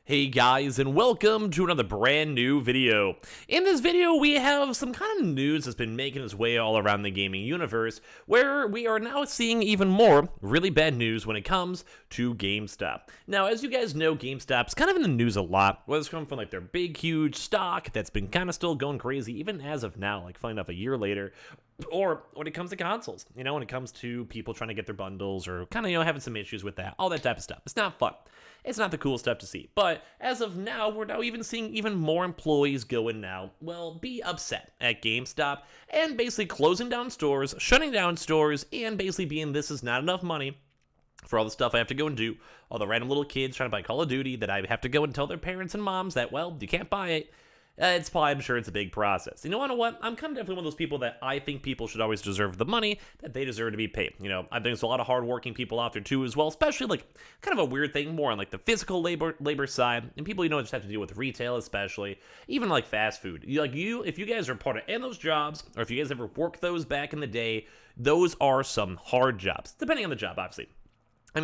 Hey guys, and welcome to another brand new video. In this video, we have some kind of news that's been making its way all around the gaming universe, where we are now seeing even more really bad news when it comes to GameStop. Now, as you guys know, GameStop's kind of in the news a lot, whether it's coming from like their big, huge stock that's been kind of still going crazy, even as of now, like finding out a year later, or when it comes to consoles, when it comes to people trying to get their bundles or kind of, having some issues with that, all that type of stuff. It's not fun. It's not the cool stuff to see. But as of now, we're now even seeing even more employees go in now, be upset at GameStop and basically closing down stores, shutting down stores, and basically being this is not enough money for all the stuff I have to go and do. All the random little kids trying to buy Call of Duty that I have to go and tell their parents and moms that, you can't buy it. I'm sure it's a big process. You know what? I'm kind of definitely one of those people that I think people should always deserve the money that they deserve to be paid. I think there's a lot of hardworking people out there too as well, especially like kind of a weird thing more on like the physical labor side, and people just have to deal with retail, especially even like fast food. If you guys are part of any of those jobs, or if you guys ever worked those back in the day, those are some hard jobs, depending on the job, obviously.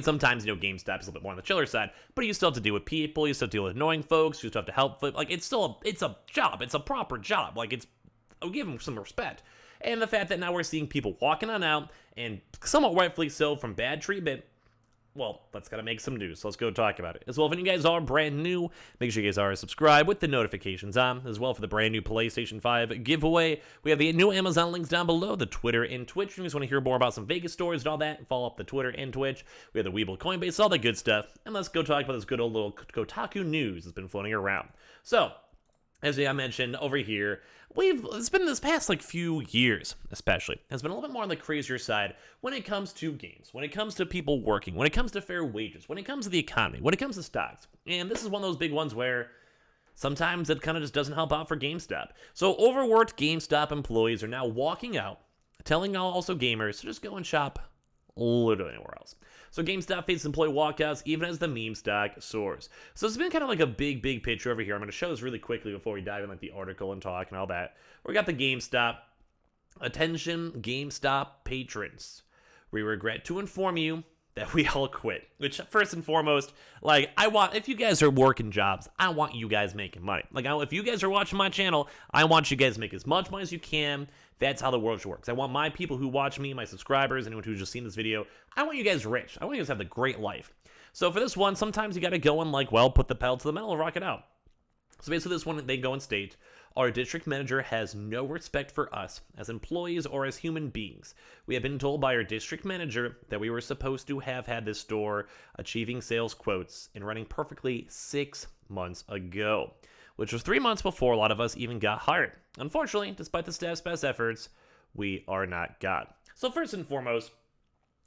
Sometimes, GameStop is a little bit more on the chiller side, but you still have to deal with people, you still have to deal with annoying folks, you still have to help, it's a job, it's a proper job, I'll give them some respect. And the fact that now we're seeing people walking on out, and somewhat rightfully so, from bad treatment, that's gotta make some news, so let's go talk about it. As well, if you guys are brand new, make sure you guys are subscribed with the notifications on, as well for the brand new PlayStation 5 giveaway. We have the new Amazon links down below, the Twitter and Twitch. If you guys want to hear more about some Vegas stories and all that, follow up the Twitter and Twitch. We have the Weeble Coinbase, all that good stuff. And let's go talk about this good old little Kotaku news that's been floating around. So, as I mentioned over here, it's been this past few years, especially, has been a little bit more on the crazier side when it comes to games, when it comes to people working, when it comes to fair wages, when it comes to the economy, when it comes to stocks. And this is one of those big ones where sometimes it kind of just doesn't help out for GameStop. So overworked GameStop employees are now walking out, telling also gamers to just go and shop literally anywhere else. So GameStop faces employee walkouts even as the meme stock soars. So it's been kind of like a big picture over here. I'm going to show this really quickly before we dive in the article and talk and all that. We got the GameStop. Attention GameStop patrons. We regret to inform you that we all quit. Which, first and foremost, if you guys are working jobs, I want you guys making money. If you guys are watching my channel, I want you guys to make as much money as you can. That's how the world works. I want my people who watch me, my subscribers, anyone who's just seen this video, I want you guys rich. I want you guys to have the great life. So for this one, sometimes you got to go and put the pedal to the metal and rock it out. So basically this one, they go and state, our district manager has no respect for us as employees or as human beings. We have been told by our district manager that we were supposed to have had this store achieving sales quotes and running perfectly 6 months ago, which was 3 months before a lot of us even got hired. Unfortunately, despite the staff's best efforts, we are not got. So first and foremost,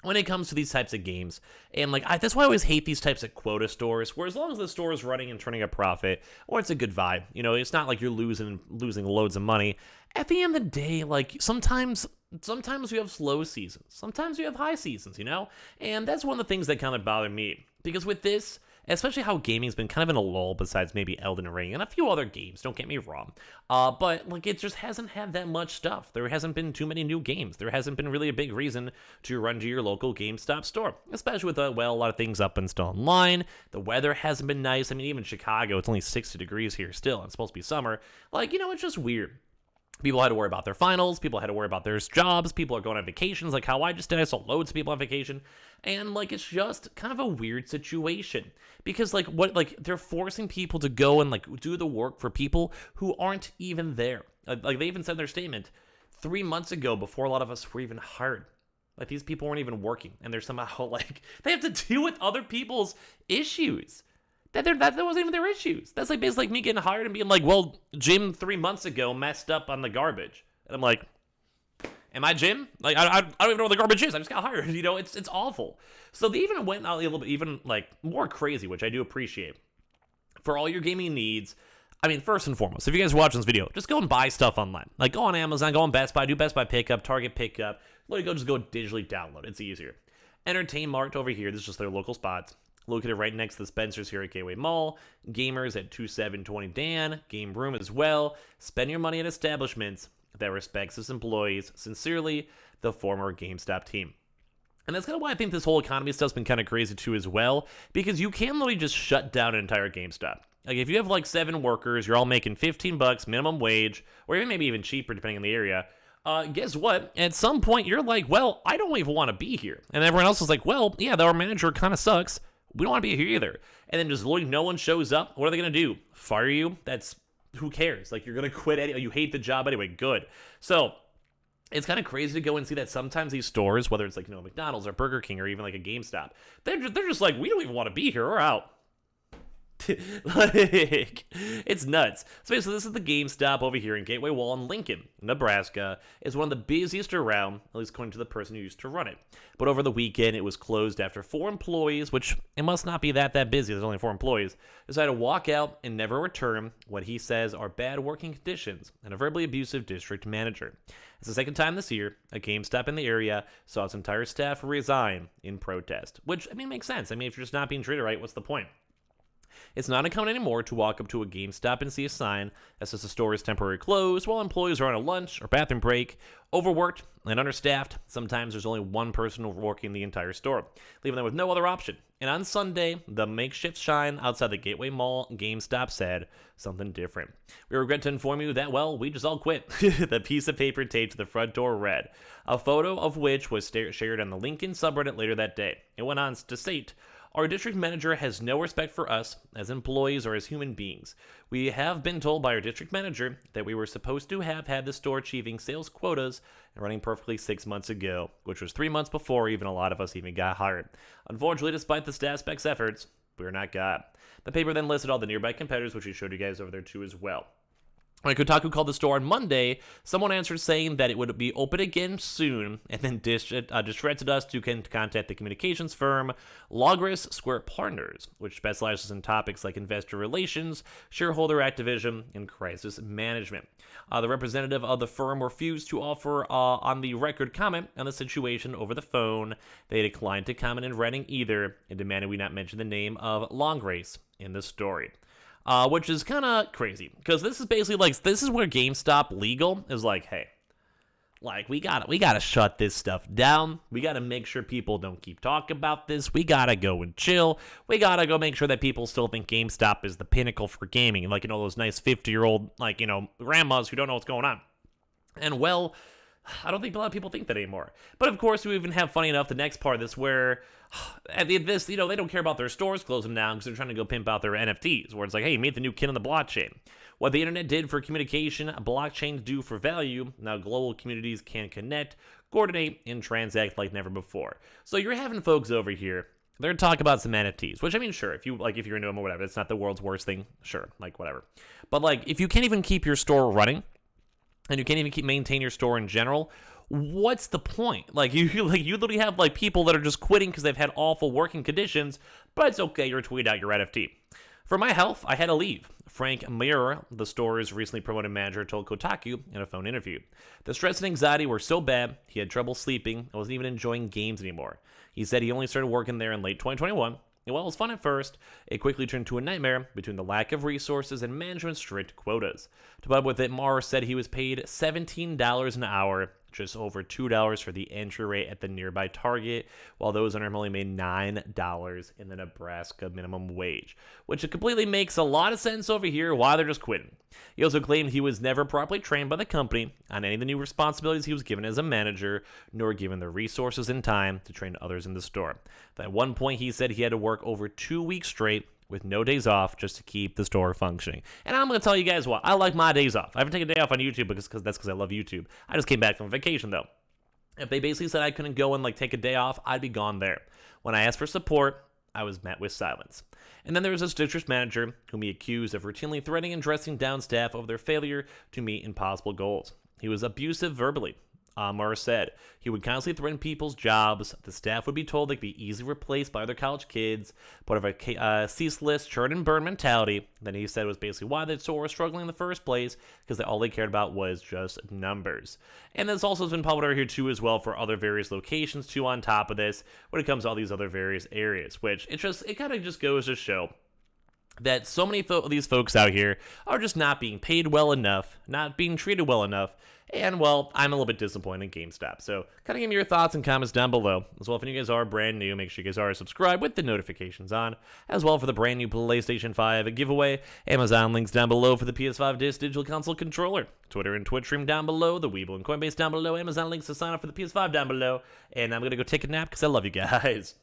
when it comes to these types of games, and that's why I always hate these types of quota stores, where as long as the store is running and turning a profit, or it's a good vibe, it's not like you're losing loads of money. At the end of the day, sometimes you have slow seasons, sometimes you have high seasons, and that's one of the things that kind of bother me, because with this, especially how gaming's been kind of in a lull besides maybe Elden Ring and a few other games, don't get me wrong. But it just hasn't had that much stuff. There hasn't been too many new games. There hasn't been really a big reason to run to your local GameStop store, especially with, a lot of things up and still online. The weather hasn't been nice. Even Chicago, it's only 60 degrees here still, and it's supposed to be summer. It's just weird. People had to worry about their finals. People had to worry about their jobs. People are going on vacations like how I just did. I saw loads of people on vacation. And, it's just kind of a weird situation. Because, they're forcing people to go and, do the work for people who aren't even there. They even said in their statement, 3 months ago, before a lot of us were even hired. These people weren't even working. And they're somehow, they have to deal with other people's issues. That wasn't even their issues. That's basically me getting hired and being Jim 3 months ago messed up on the garbage. And I'm like, am I Jim? I don't even know what the garbage is. I just got hired. It's awful. So they even went out a little bit, even more crazy, which I do appreciate. For all your gaming needs, first and foremost, if you guys are watching this video, just go and buy stuff online. Go on Amazon, go on Best Buy, do Best Buy pickup, Target pickup. Just go digitally download. It's easier. Entertain Mart over here. This is just their local spots. Located right next to the Spencer's here at Gateway Mall. Gamers at 2720 Dan. Game Room as well. Spend your money at establishments that respects its employees. Sincerely, the former GameStop team. And that's kind of why I think this whole economy stuff's been kind of crazy too as well, because you can literally just shut down an entire GameStop. Like if you have like 7 workers, you're all making 15 bucks minimum wage, or even maybe even cheaper depending on the area. Guess what? At some point, you're like, well, I don't even want to be here. And everyone else is like, well, yeah, our manager kind of sucks. We don't want to be here either. And then just literally no one shows up. What are they going to do? Fire you? That's, who cares? Like, you're going to quit anyway. You hate the job anyway. Good. So it's kind of crazy to go and see that sometimes these stores, whether it's like, McDonald's or Burger King or even like a GameStop, they're just like, we don't even want to be here. We're out. Like, it's nuts. So basically, this is the GameStop over here in Gateway Wall in Lincoln, Nebraska. It's one of the busiest around, at least according to the person who used to run it. But over the weekend, it was closed after 4 employees, which it must not be that busy. There's only 4 employees. Decided to walk out and never return what he says are bad working conditions and a verbally abusive district manager. It's the second time this year a GameStop in the area saw its entire staff resign in protest, which, I mean, makes sense. I mean, if you're just not being treated right, what's the point? It's not uncommon anymore to walk up to a GameStop and see a sign that says the store is temporarily closed while employees are on a lunch or bathroom break, overworked and understaffed. Sometimes there's only one person working the entire store, leaving them with no other option. And on Sunday, the makeshift sign outside the Gateway Mall GameStop said something different. We regret to inform you that, well, we just all quit. The piece of paper taped to the front door read, a photo of which was shared on the Lincoln subreddit later that day. It went on to state, our district manager has no respect for us as employees or as human beings. We have been told by our district manager that we were supposed to have had the store achieving sales quotas and running perfectly 6 months ago, which was 3 months before even a lot of us even got hired. Unfortunately, despite the staff spec's efforts, we're not God. The paper then listed all the nearby competitors, which we showed you guys over there too as well. When Kotaku called the store on Monday, someone answered saying that it would be open again soon, and then directed us to contact the communications firm Logris Square Partners, which specializes in topics like investor relations, shareholder activism, and crisis management. The representative of the firm refused to offer on the record comment on the situation over the phone. They declined to comment in writing either, and demanded we not mention the name of Logris in the story. Which is kind of crazy, because this is basically like, this is where GameStop legal is like, hey, like, we gotta shut this stuff down. We gotta make sure people don't keep talking about this. We gotta go and chill. We gotta go make sure that people still think GameStop is the pinnacle for gaming, like, those nice 50-year-old, like, grandmas who don't know what's going on. And, well, I don't think a lot of people think that anymore. But of course, we even have, funny enough, the next part of this where at the end of this, they don't care about their stores closing down because they're trying to go pimp out their NFTs, where it's like, hey, meet the new kid on the blockchain. What the internet did for communication, blockchains do for value. Now global communities can connect, coordinate, and transact like never before. So you're having folks over here, they're talking about some NFTs, which, I mean, sure, if you're into them or whatever, it's not the world's worst thing, sure, like, whatever. But, like, if you can't even keep your store running, and you can't even maintain your store in general, what's the point? Like, you literally have, like, people that are just quitting because they've had awful working conditions, but it's okay, you're tweeting out your NFT. For my health, I had to leave. Frank Muir, the store's recently promoted manager, told Kotaku in a phone interview. The stress and anxiety were so bad, he had trouble sleeping and wasn't even enjoying games anymore. He said he only started working there in late 2021. And while it was fun at first, it quickly turned to a nightmare between the lack of resources and management's strict quotas. To put up with it, Maher said he was paid $17 an hour, just over $2 for the entry rate at the nearby Target, while those under him only made $9 in the Nebraska minimum wage, which completely makes a lot of sense over here why they're just quitting. He also claimed he was never properly trained by the company on any of the new responsibilities he was given as a manager, nor given the resources and time to train others in the store. At one point, he said he had to work over 2 weeks straight with no days off just to keep the store functioning. And I'm going to tell you guys what, I like my days off. I haven't taken a day off on YouTube because I love YouTube. I just came back from vacation, though. If they basically said I couldn't go and take a day off, I'd be gone there. When I asked for support, I was met with silence. And then there was this district manager whom he accused of routinely threatening and dressing down staff over their failure to meet impossible goals. He was abusive verbally. Murr said he would constantly threaten people's jobs. The staff would be told they could be easily replaced by other college kids, part of a ceaseless churn and burn mentality. Then he said it was basically why the store was struggling in the first place, because all they cared about was just numbers. And this also has been published here too as well for other various locations too on top of this when it comes to all these other various areas, which it kind of just goes to show that so many of these folks out here are just not being paid well enough, not being treated well enough, and well, I'm a little bit disappointed in GameStop. So kind of give me your thoughts and comments down below. As well, if you guys are brand new, make sure you guys are subscribed with the notifications on. As well, for the brand new PlayStation 5 giveaway, Amazon links down below for the PS5 Digital Console controller. Twitter and Twitch stream down below, the Weeble and Coinbase down below, Amazon links to sign up for the PS5 down below. And I'm going to go take a nap because I love you guys.